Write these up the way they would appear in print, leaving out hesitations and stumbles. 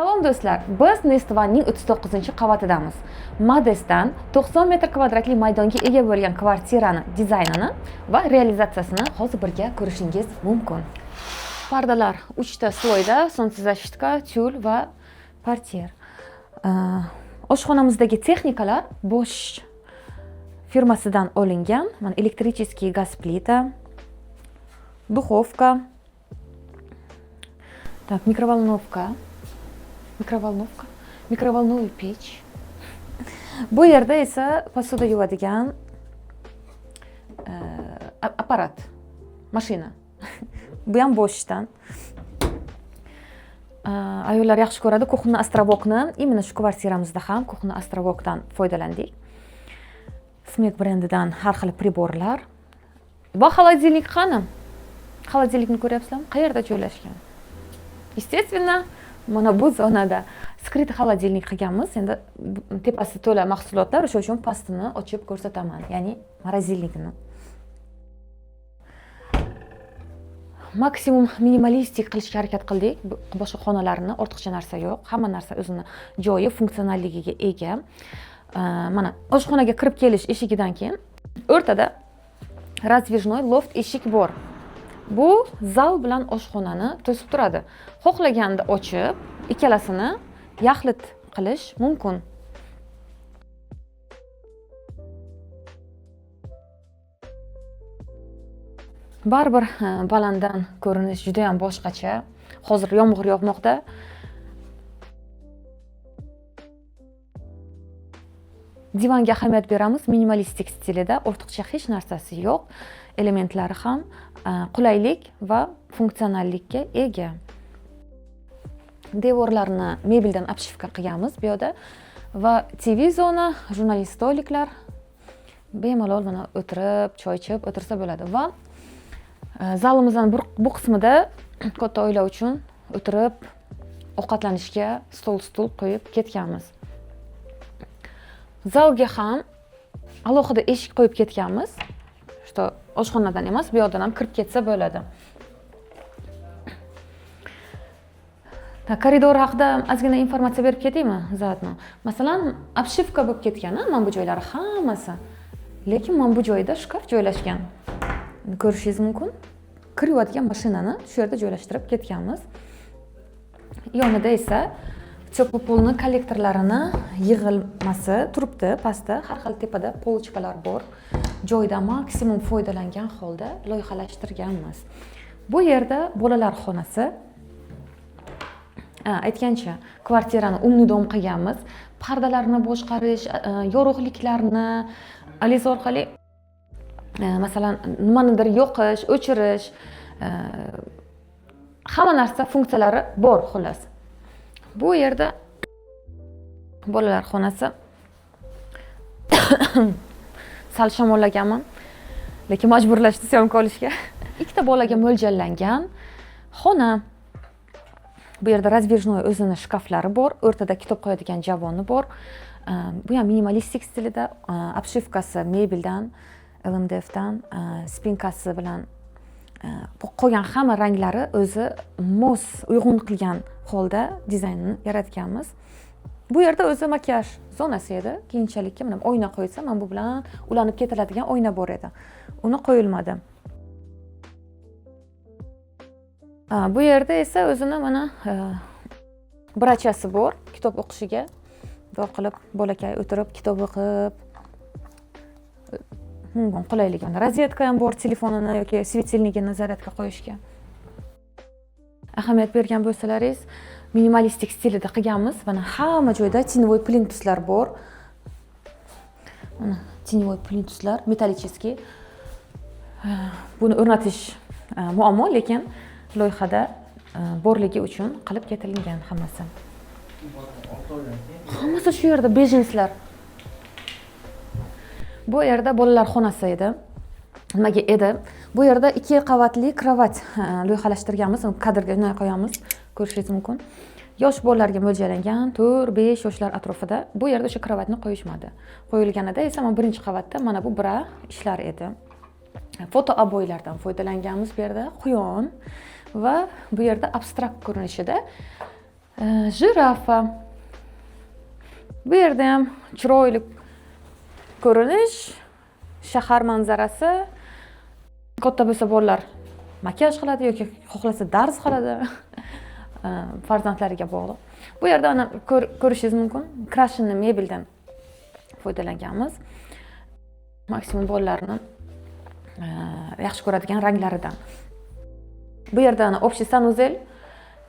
Salom do'stlar, biz Nestvanning 39-qavatidamiz. Modestdan 90 metr kvadratli maydonga ega bo'lgan kvartirani dizaynini va realizatsiyasini hozir birga ko'rishingiz mumkin. Pardalar 3 ta sloyda, солнцезащитка, tyul va portier. Oshxonamizdagi texnikalar Bosch firmasidan olingan. Mana elektrichеский gaz plita, духовка, так, mikrovolnovka, pech. Bu yerda esa posuda yuvadigan apparat, mashina. Bu ham Bosch'dan. Ayollar yaxshi ko'radi kuxna островокni. Именно shu kvartiramizda ham kuxna островокdan foydalandik. Smek brendidan har xil priborlar. Va холодильник qani? Холодильникni ko'ryapsizlarmi? Qayerda joylashgan? Естественно, mana bu zonada skryt холодильник qilganmiz. Endi tepasi to'la mahsulotlar, o'sha uchun pastini ochib ko'rsataman, ya'ni morozilnikni. Maksimum minimalistik qilishga harakat qildik. Boshqa xonalarni ortiqcha narsa yo'q. Hamma narsa o'zini joyi, funksionalligiga ega. Mana oshxonaga kirib kelish eshigidan keyin o'rtada раздвижной loft eshik bor. Bu zal bilan oshxonani to'sib turadi. Xohlaganda ochib, ikkalasini yaxlit qilish mumkin. Baribir balanddan ko'rinish juda ham boshqacha. Hozir yomg'ir yog'moqda. Divanga ahamiyat beramiz, minimalistik stilida, ortiqcha hech narsasi yo'q. Elementlari ham qulaylik va funksionallikka ega. Devorlarni mebeldan обшивка qilganmiz bu yerda va TV zona, jurnalist stoliklar bemalol mana o'tirib, choy ichib o'tirsa bo'ladi va zalimizning bu qismida katta oila uchun o'tirib ovqatlanishga stul qo'yib ketganmiz. Zalga ham alohida eshik qo'yib ketganmiz. Что oshxonadan emas, bu yerdan ham kirib ketsa bo'ladi. Koridor haqida ozgina informatsiya berib ketaymi? Zaatno. Masalan, обшивка bo'lib ketgan, mana bu joylari hammasi. Lekin mana bu joyda shkaf joylashgan. Ko'rishingiz mumkin. Kirayotgan mashinani shu yerda joylashtirib ketganmiz. Yonida esa teplopolni kollektorlarini yig'ilmasi turibdi, pastda har xil tepada polchkalar bor. Joyda maksimum foydalangan holda loyihalashtirganmiz. Bu yerda bolalar xonasi. Aytgancha, kvartirani umnidom qilganmiz. Pardalarni boshqarish, yorug'liklarni aliz orqali masalan nimanidir yoqish, o'chirish, hamma narsa funksiyalari bor xolos. Bu yerda bolalar xonasi. Sal shamollaganman, lekin majburlashdi syomka olishga. Ikkita bolaga mo'ljallangan xona. Bu yerda раздвижной o'zini shkaflari bor, o'rtada kitob qo'yadigan javoni bor. Bu ham minimalistik stilida, обшивкасы mebeldan, LMDFdan, spinkasi bilan qo'ygan hamma ranglari o'zi mos uyg'un qilgan holda dizaynini yaratganmiz. Bu yerda o'zi makiyaj zonasi edi. Keyinchalikka mana oyna qo'ysa, men bu bilan ulanib ketiladigan oyna bor edi. Uni qo'yilmadi. Bu yerda esa o'zini mana brachasi bor, kitob o'qishiga. Bunday qilib bolakay o'tirib kitob o'qib qulaylik. Rozetka ham bor, telefonini yoki svetilnigini zaryadga qo'yishga. Ahamiyat bergan bo'lsalaringiz, minimalistik stilida qilganmiz. Mana hamma joyda tеневой plintuslar bor. Mana tеневой plintuslar, metallический. Buni o'rnatish muammo, lekin loyihada borligi uchun qilib ketilgan hammasi. Hammasi shu yerda bejenslar. Bu yerda bolalar xonasi edi. Nimaga edi? Bu yerda 2 qavatli kravat loyihalashtirganmiz. Kadrga joy qo'yamiz, ko'rishingiz mumkin. Yosh bolalarga mo'ljallangan 4-5 yoshlar atrofida. Bu yerda o'sha kravatni qo'yishmadi. Qo'yilganida esa mana birinchi qavatda mana bu bira ishlar edi. Foto oboylardan foydalanganmiz bu yerda, quyon va bu yerda abstrakt ko'rinishida Jirafa. Bu yerda ham chiroyli ko'rinish, shahar manzarasi. Katta bo'lsa bolalar makiyaj qiladi yoki xohlasa dars qiladi. Farzandlariga bog'liq. Bu yerda ana ko'rishingiz mumkin, krashinli mebeldan foydalanganmiz. Maksimum bolalarni yaxshi ko'radigan ranglaridan. Bu yerda ana общий sanuzel,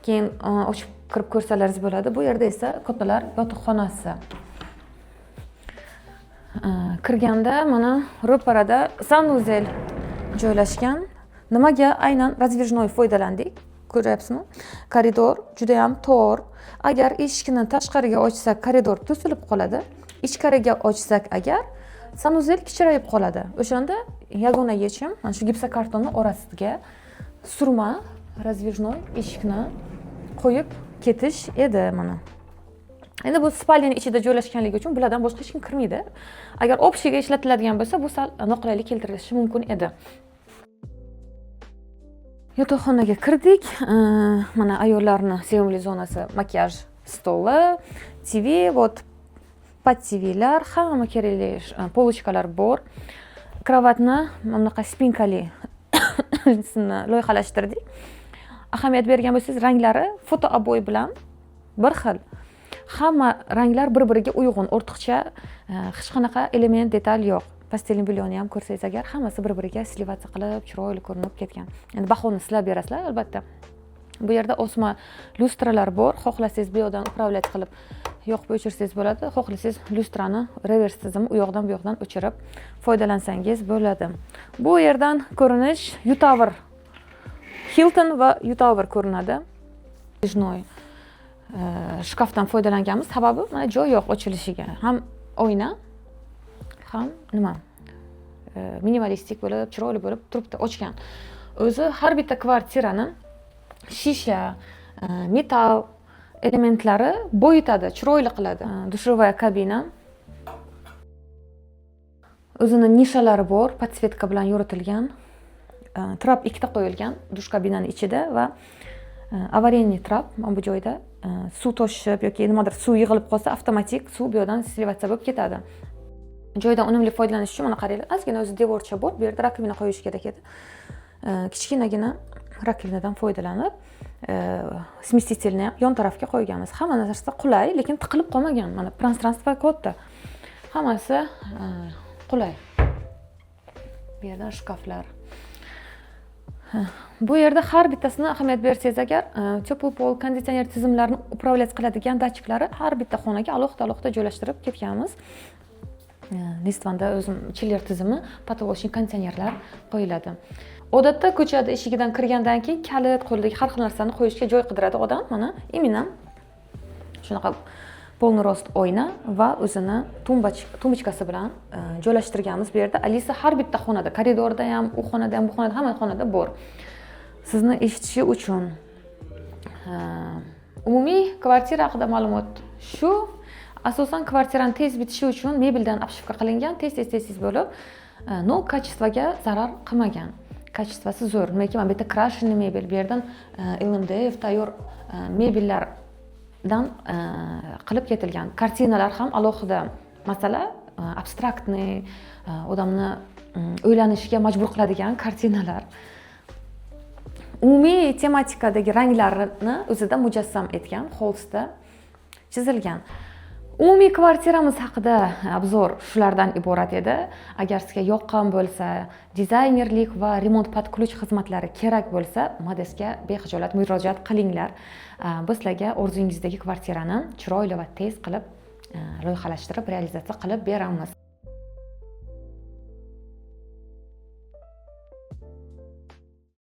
keyin ochib kirib ko'rsalaringiz bo'ladi. Bu yerda esa kattalar yotoqxonasi. Kirganda mana ro'parada sanuzel joylashgan. Nimaga aynan razdvижной foydalandik? Ko'ryapsizmi? Koridor juda ham tor. Agar eshikni tashqariga ochsak, koridor to'silib qoladi. Ichkariga ochsak agar sanuzel kichrayib qoladi. O'shanda yagona yechim mana shu gipsokartonni orasiga surma razdvижной eshikni qo'yib ketish edi mana. Endi bu spalyaning ichida joylashganligi uchun bulardan boshqa hech kim kirmaydi. Agar общийga ishlatiladigan bo'lsa, bu sal noqulaylik keltirishi mumkin edi. Yotoqxonaga kirdik. Mana ayollarning sevimli zonasi makiyaj stoli, TV, вот pat TVlar, hamma kerakli polочкалар bor. Kravatni mana bunaqa spinkali loyihalashtirdik. Ahamiyat bergan bo'lsangiz, ranglari foto oboy bilan bir xil. Hamma ranglar bir-biriga uyg'un, o'rtacha hech qanaqa element, detal yo'q. Pastelin bilyoni ham ko'rsangiz agar, hammasi bir-biriga slivatsiya qilib, chiroyli ko'rinib ketgan. Endi bahoni silab berasizlar albatta. Bu yerda osma lustralar bor. Xohlasangiz bu yoqdan upravlять qilib yoqib o'chirsangiz bo'ladi. Xohlasangiz lustrani revers tizimi u yoqdan bu yoqdan o'chirib foydalansangiz bo'ladi. Bu yerdan ko'rinish U-Tower, Hilton va U-Tower ko'rinadi. Razdvижной shkafdan foydalanganmiz. Sababi mana joy yo'q ochilishiga. Ham oyna, ham nima? Minimalistik bo'lib, chiroyli bo'lib turibdi ochgan. O'zi har bitta kvartirani shisha, metal elementlari boyitadi, chiroyli qiladi. Dushovая kabina. O'zini nishalari bor, podsvetka bilan yoritilgan. Trap ikkita qo'yilgan dush kabinaning ichida va avariyniy trap mana bu joyda suv toshib yoki nimadir suv yig'ilib qolsa, avtomatik suv bu yerdan slivatsiya bo'lib ketadi. Joydan unumli foydalanish uchun mana qaranglar, ozgina o'zi devorcha bor. Bu yerda rakovina qo'yish kerak edi. Kichkinagina rakovinadan foydalanib, smestitelni ham yon tarafga qo'yganmiz. Hamma narsa qulay, lekin tiqilib qolmagan. Mana пространство katta. Hammasi qulay. Bu yerda shkaflar. Bu yerda har bittasini ahamiyat bersangiz agar, teplый pol, konditsioner tizimlarini upravлять qiladigan datchiklari har bitta xonaga alohida joylashtirib ketganmiz. Nistvanda o'zim chiller tizimi, potolочный konditsionerlar qo'yiladi. Odatda ko'chada eshigidan kirgandan keyin kalit, qo'ldagi har xil narsani qo'yishga joy qidiradi odam. Mana imminam shunaqa полный рост oyna va o'zini tumbochkasi bilan joylashtirganmiz. Bu yerda Alisa har bitta xonada, koridorda ham, u xonada ham, bu xonada, hamma xonada bor. Sizni eshitishi uchun. Umumiy kvartira haqida ma'lumot shu. Asosan kvartirani tez bitishi uchun mebeldan обшивка qilingan, tez bo'lib, no kачествоga zarar qilmagan. Kачествоsi zo'r. Lekin mana bu yerda krashinli mebel, bu yerdan LMDF tayyor mebellardan qilib ketilgan. Kartinalar ham alohida. Masala abstraktniy, odamni o'ylanishga majbur qiladigan kartinalar. Umumiy tematikadagi ranglarni o'zida mujassam etgan, holsda chizilgan. Umumiy kvartiramiz haqida obzor shulardan iborat edi. Agar sizga yoqqan bo'lsa, dizaynerlik va remont под ключ xizmatlari kerak bo'lsa, Modesga bexijolat murojaat qilinglar. Biz sizlarga orzungizdagi kvartirani chiroyli va tez qilib loyihalashtirib, realizatsiya qilib beramiz.